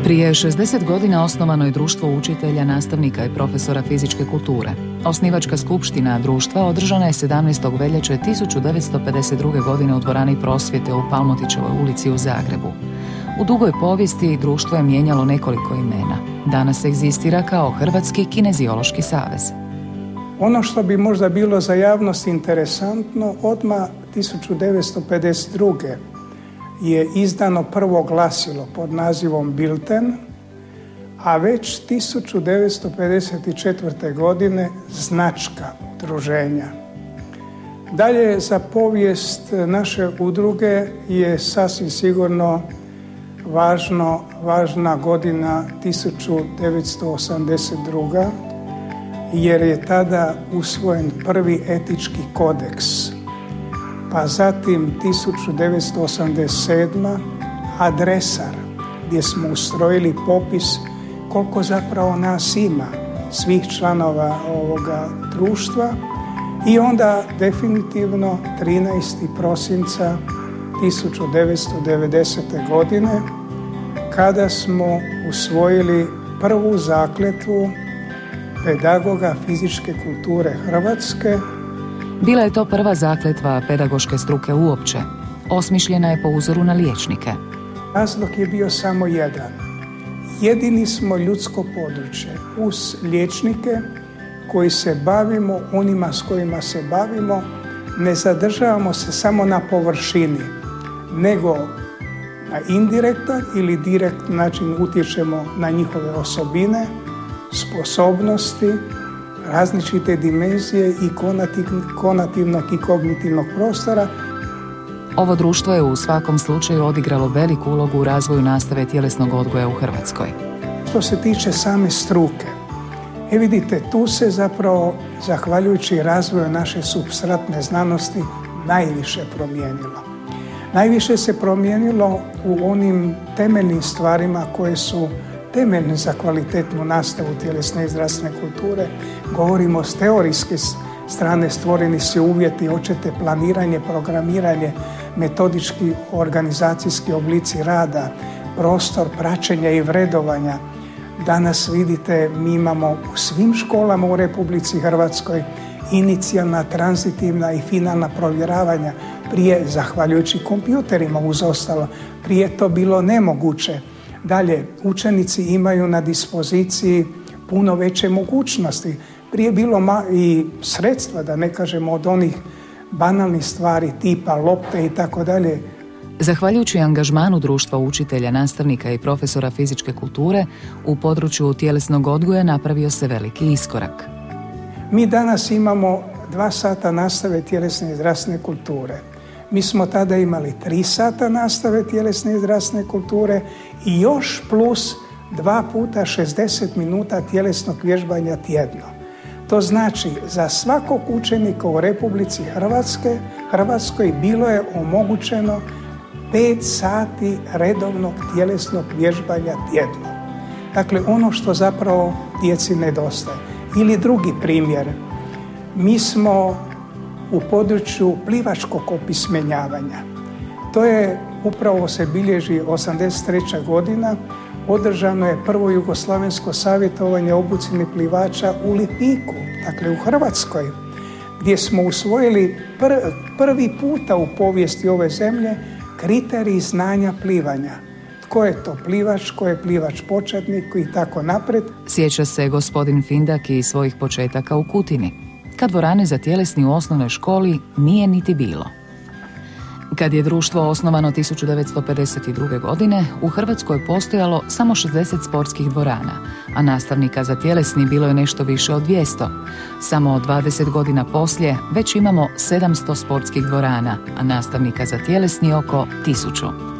Prije 60 godina osnovano je Društvo učitelja, nastavnika i profesora fizičke kulture. Osnivačka skupština društva održana je 17. veljače 1952. godine u dvorani Prosvjete u Palmotićevoj ulici u Zagrebu. U dugoj povijesti društvo je mijenjalo nekoliko imena. Danas egzistira kao Hrvatski kineziološki savez. Ono što bi možda bilo za javnost interesantno, odmah 1952. je izdano prvo glasilo pod nazivom Bilten, a već 1954. godine značka udruženja. Dalje za povijest naše udruge je sasvim sigurno važna godina 1982. jer je tada usvojen prvi etički kodeks. Pa zatim 1987. adresar, gdje smo ustrojili popis koliko zapravo nas ima, svih članova ovoga društva, i onda definitivno 13. prosinca 1990. godine kada smo usvojili prvu zakletvu pedagoga fizičke kulture Hrvatske. Bila je to prva zakletva pedagoške struke uopće. Osmišljena je po uzoru na liječnike. Razlog je bio samo jedan. Jedini smo ljudsko područje uz liječnike koji se bavimo onima s kojima se bavimo, ne zadržavamo se samo na površini, nego na indirektan ili direkt način utječemo na njihove osobine, sposobnosti, različite dimenzije i konativnog i kognitivnog prostora. Ovo društvo je u svakom slučaju odigralo veliku ulogu u razvoju nastave tjelesnog odgoja u Hrvatskoj. Što se tiče same struke, vidite, tu se zapravo, zahvaljujući razvoju naše supstratne znanosti, najviše promijenilo. Najviše se promijenilo u onim temeljnim stvarima koje su temeljne za kvalitetnu nastavu tjelesne i zdravstvene kulture. Govorimo s teorijske strane, stvoreni su uvjeti, hoćete planiranje, programiranje, metodički organizacijski oblici rada, prostor praćenja i vredovanja. Danas vidite, mi imamo u svim školama u Republici Hrvatskoj inicijalna, tranzitivna i finalna provjeravanja. Prije, zahvaljujući kompjuterima uz ostalo, prije to bilo nemoguće. Dalje, učenici imaju na dispoziciji puno veće mogućnosti. Prije bilo i sredstva, da ne kažemo od onih banalnih stvari tipa lopte i tako dalje. Zahvaljujući angažmanu društva učitelja, nastavnika i profesora fizičke kulture, u području tjelesnog odgoja napravio se veliki iskorak. Mi danas imamo 2 sata nastave tjelesne i zdravstvene kulture. Mi smo tada imali 3 sata nastave tjelesne i zdravstvene kulture i još plus 2 puta 60 minuta tjelesnog vježbanja tjedno. To znači, za svakog učenika u Republici Hrvatskoj bilo je omogućeno 5 sati redovnog tjelesnog vježbanja tjedno. Dakle, ono što zapravo djeci nedostaje. Ili drugi primjer, mi smo u području plivačkog opismenjavanja. To je, upravo se bilježi 83. godina, održano je prvo jugoslavensko savjetovanje o obuci plivača u Lipiku, dakle u Hrvatskoj, gdje smo usvojili prvi puta u povijesti ove zemlje kriterij znanja plivanja. Tko je to plivač, tko je plivač početnik i tako naprijed. Sjeća se gospodin Findak i svojih početaka u Kutini, kad dvorane za tjelesni u osnovnoj školi nije niti bilo. Kad je društvo osnovano 1952. godine, u Hrvatskoj je postojalo samo 60 sportskih dvorana, a nastavnika za tjelesni bilo je nešto više od 200. Samo 20 godina poslije već imamo 700 sportskih dvorana, a nastavnika za tjelesni oko 1000.